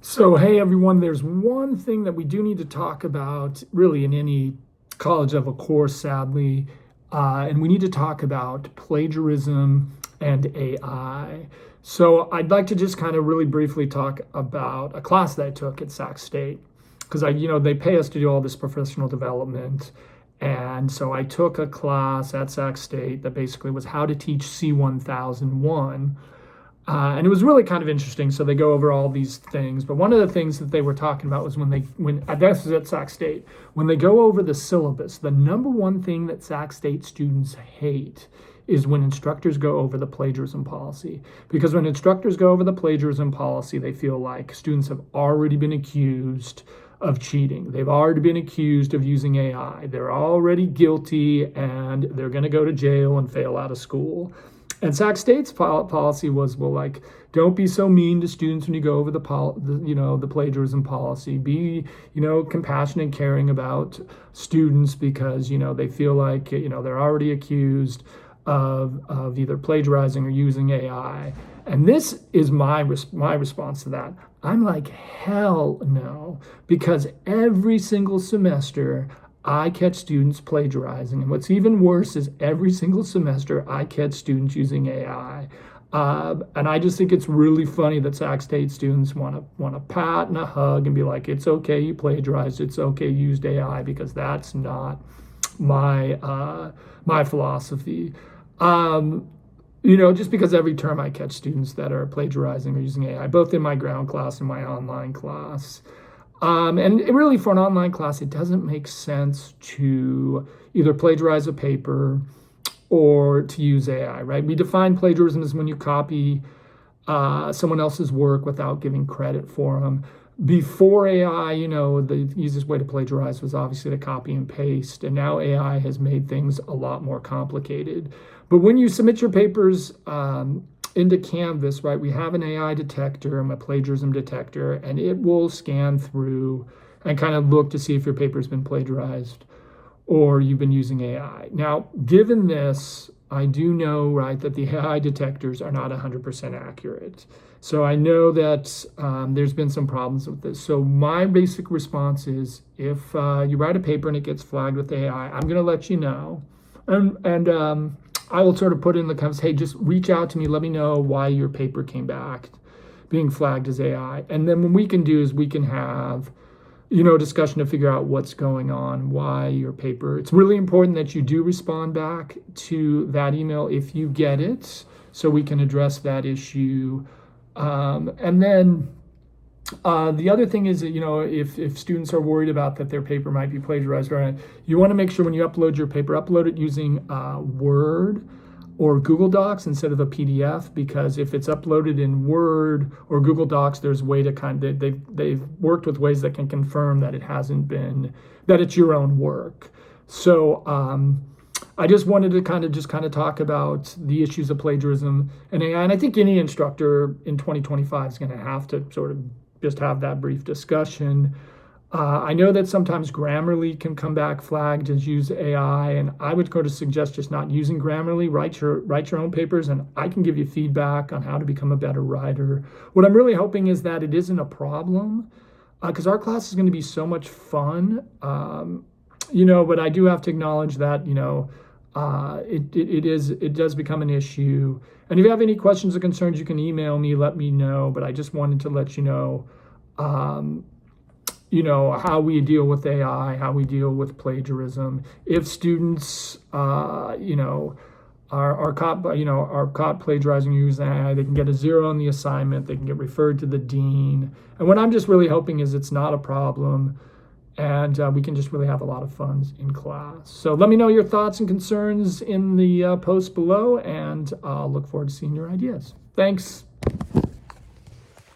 So, hey everyone, there's one thing that we do need to talk about really in any college level course, sadly, and we need to talk about plagiarism and AI. So, I'd like to just kind of really briefly talk about a class that I took at Sac State because they pay us to do all this professional development. And so I took a class at Sac State that basically was how to teach C1001. And it was really kind of interesting. So they go over all these things, but one of the things that they were talking about was when this is at Sac State, when they go over the syllabus, the number one thing that Sac State students hate is when instructors go over the plagiarism policy. Because when instructors go over the plagiarism policy, they feel like students have already been accused of cheating. They've already been accused of using AI. They're already guilty and they're going to go to jail and fail out of school. And Sac State's policy was, well, like, don't be so mean to students when you go over the plagiarism policy. Be, compassionate and caring about students because, they feel like, they're already accused of either plagiarizing or using AI. And this is my response to that. I'm like, hell no, because every single semester I catch students plagiarizing. And what's even worse is every single semester I catch students using AI. And I just think it's really funny that Sac State students want a pat and a hug and be like, it's okay, you plagiarized, it's okay, you used AI, because that's not my philosophy. Just because every term I catch students that are plagiarizing or using AI, both in my ground class and my online class. And really, for an online class, it doesn't make sense to either plagiarize a paper or to use AI, right? We define plagiarism as when you copy someone else's work without giving credit for them. Before AI, the easiest way to plagiarize was obviously to copy and paste. And now AI has made things a lot more complicated. But when you submit your papers into Canvas, right, we have an AI detector and a plagiarism detector, and it will scan through and kind of look to see if your paper's been plagiarized or you've been using AI. Now, given this, I do know, right, that the AI detectors are not 100% accurate. So I know that there's been some problems with this. So my basic response is, if you write a paper and it gets flagged with AI, I'm going to let you know. And I will sort of put in the comments, hey, just reach out to me, let me know why your paper came back being flagged as AI. And then what we can do is we can have, discussion to figure out what's going on, why your paper. It's really important that you do respond back to that email if you get it, so we can address that issue. And then the other thing is that, if students are worried about that their paper might be plagiarized, right, you want to make sure when you upload your paper, upload it using Word or Google Docs instead of a PDF, because if it's uploaded in Word or Google Docs, there's a way to they've worked with ways that can confirm that that it's your own work. So I just wanted to kind of talk about the issues of plagiarism and AI. And I think any instructor in 2025 is going to have to sort of just have that brief discussion. I know that sometimes Grammarly can come back flagged as use AI, and I would go to suggest just not using Grammarly. Write your own papers, and I can give you feedback on how to become a better writer. What I'm really hoping is that it isn't a problem, because our class is going to be so much fun. But I do have to acknowledge that it does become an issue. And if you have any questions or concerns, you can email me, let me know. But I just wanted to let you know, how we deal with AI, how we deal with plagiarism. If students, are caught plagiarizing using AI, they can get a 0 on the assignment. They can get referred to the dean. And what I'm just really hoping is it's not a problem, and we can just really have a lot of fun in class. So let me know your thoughts and concerns in the post below, and I'll look forward to seeing your ideas. Thanks.